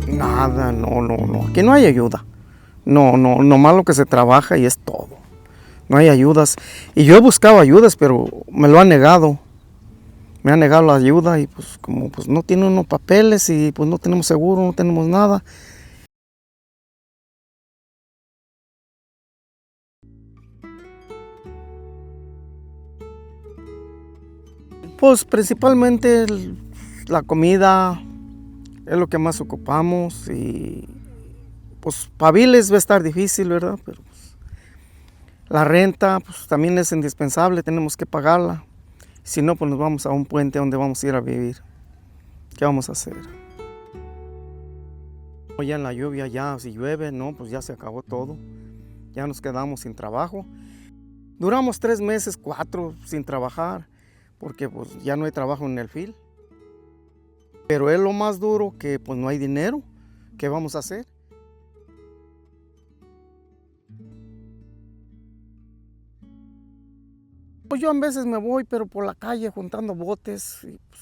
Nada, no. Aquí no hay ayuda. No, nomás lo que se trabaja y es todo. No hay ayudas. Y yo he buscado ayudas, pero me lo han negado. Me han negado la ayuda y pues como pues no tiene unos papeles y pues no tenemos seguro, no tenemos nada. Pues principalmente la comida es lo que más ocupamos y pues para viles va a estar difícil, ¿verdad? Pero pues, la renta pues también es indispensable, tenemos que pagarla. Si no, pues nos vamos a un puente donde vamos a ir a vivir. ¿Qué vamos a hacer? Ya en la lluvia, ya si llueve, no, pues ya se acabó todo. Ya nos quedamos sin trabajo. Duramos 3 meses, 4 sin trabajar, porque pues ya no hay trabajo en el field. Pero es lo más duro que pues no hay dinero. ¿Qué vamos a hacer? Pues yo a veces me voy, pero por la calle juntando botes. Y, pues,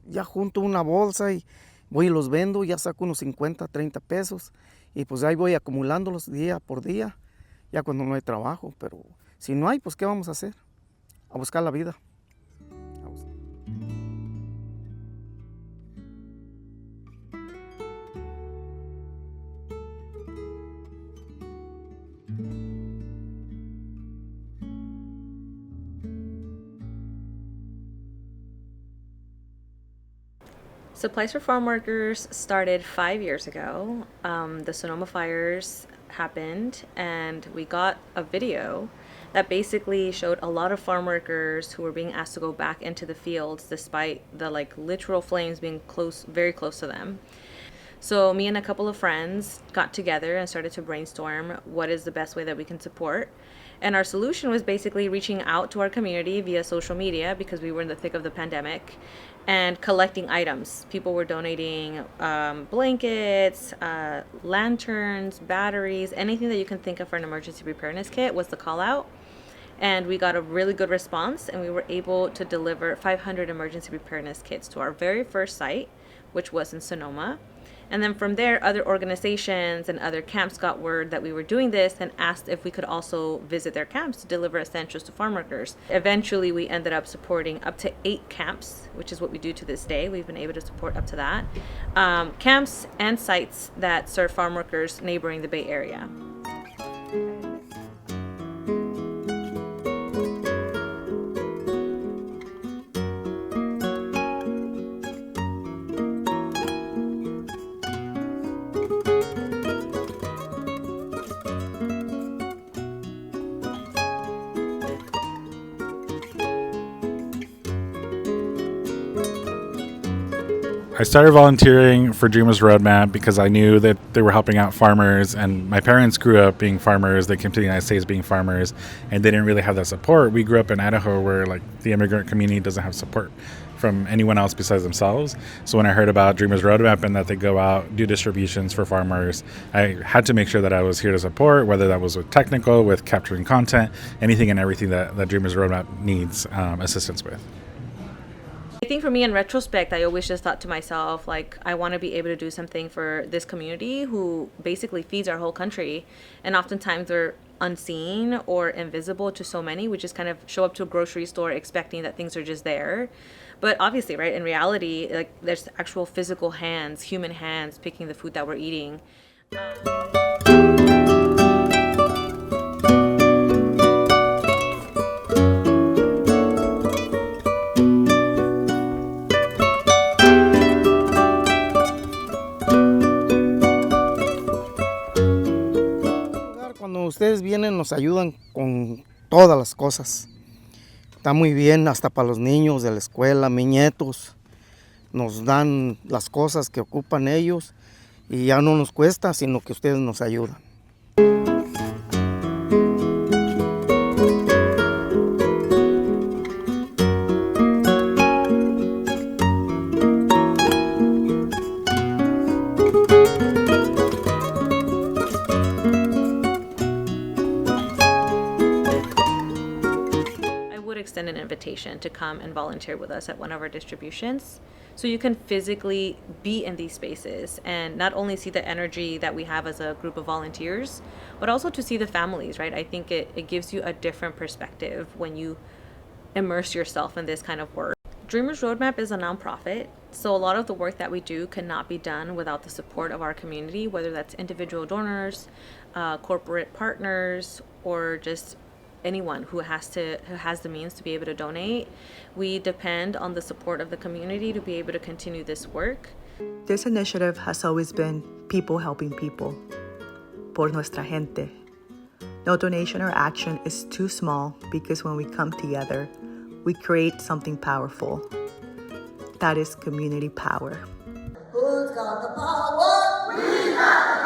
ya junto una bolsa y voy y los vendo, ya saco unos 50, 30 pesos. Y pues ahí voy acumulándolos día por día, ya cuando no hay trabajo. Pero si no hay, pues ¿qué vamos a hacer? A buscar la vida. Supplies for Farm Workers started 5 years ago. The Sonoma fires happened, and we got a video that basically showed a lot of farm workers who were being asked to go back into the fields despite the literal flames being very close to them. So me and a couple of friends got together and started to brainstorm what is the best way that we can support. And our solution was basically reaching out to our community via social media because we were in the thick of the pandemic and collecting items. People were donating blankets, lanterns, batteries, anything that you can think of for an emergency preparedness kit was the call out. And we got a really good response, and we were able to deliver 500 emergency preparedness kits to our very first site, which was in Sonoma. And then from there, other organizations and other camps got word that we were doing this and asked if we could also visit their camps to deliver essentials to farm workers. Eventually, we ended up supporting up to 8 camps, which is what we do to this day. We've been able to support up to that. Camps and sites that serve farm workers neighboring the Bay Area. I started volunteering for Dreamers Roadmap because I knew that they were helping out farmers, and my parents grew up being farmers. They came to the United States being farmers, and they didn't really have that support. We grew up in Idaho where the immigrant community doesn't have support from anyone else besides themselves. So when I heard about Dreamers Roadmap and that they go out, do distributions for farmers, I had to make sure that I was here to support, whether that was with technical, with capturing content, anything and everything that Dreamers Roadmap needs assistance with. I think for me, in retrospect, I always just thought to myself, I want to be able to do something for this community who basically feeds our whole country. And oftentimes they're unseen or invisible to so many. We just kind of show up to a grocery store expecting that things are just there. But obviously, right, in reality, there's actual physical hands, human hands picking the food that we're eating. Cuando ustedes vienen nos ayudan con todas las cosas. Está muy bien, hasta para los niños de la escuela, mis nietos. Nos dan las cosas que ocupan ellos y ya no nos cuesta, sino que ustedes nos ayudan. Extend an invitation to come and volunteer with us at one of our distributions, so you can physically be in these spaces and not only see the energy that we have as a group of volunteers, but also to see the families, right? I think it gives you a different perspective when you immerse yourself in this kind of work. Dreamers Roadmap is a nonprofit, so a lot of the work that we do cannot be done without the support of our community, whether that's individual donors, corporate partners, or just anyone who has the means to be able to donate. We depend on the support of the community to be able to continue this work. This initiative has always been people helping people. Por Nuestra Gente. No donation or action is too small because when we come together, we create something powerful. That is community power. Who's got the power? We got the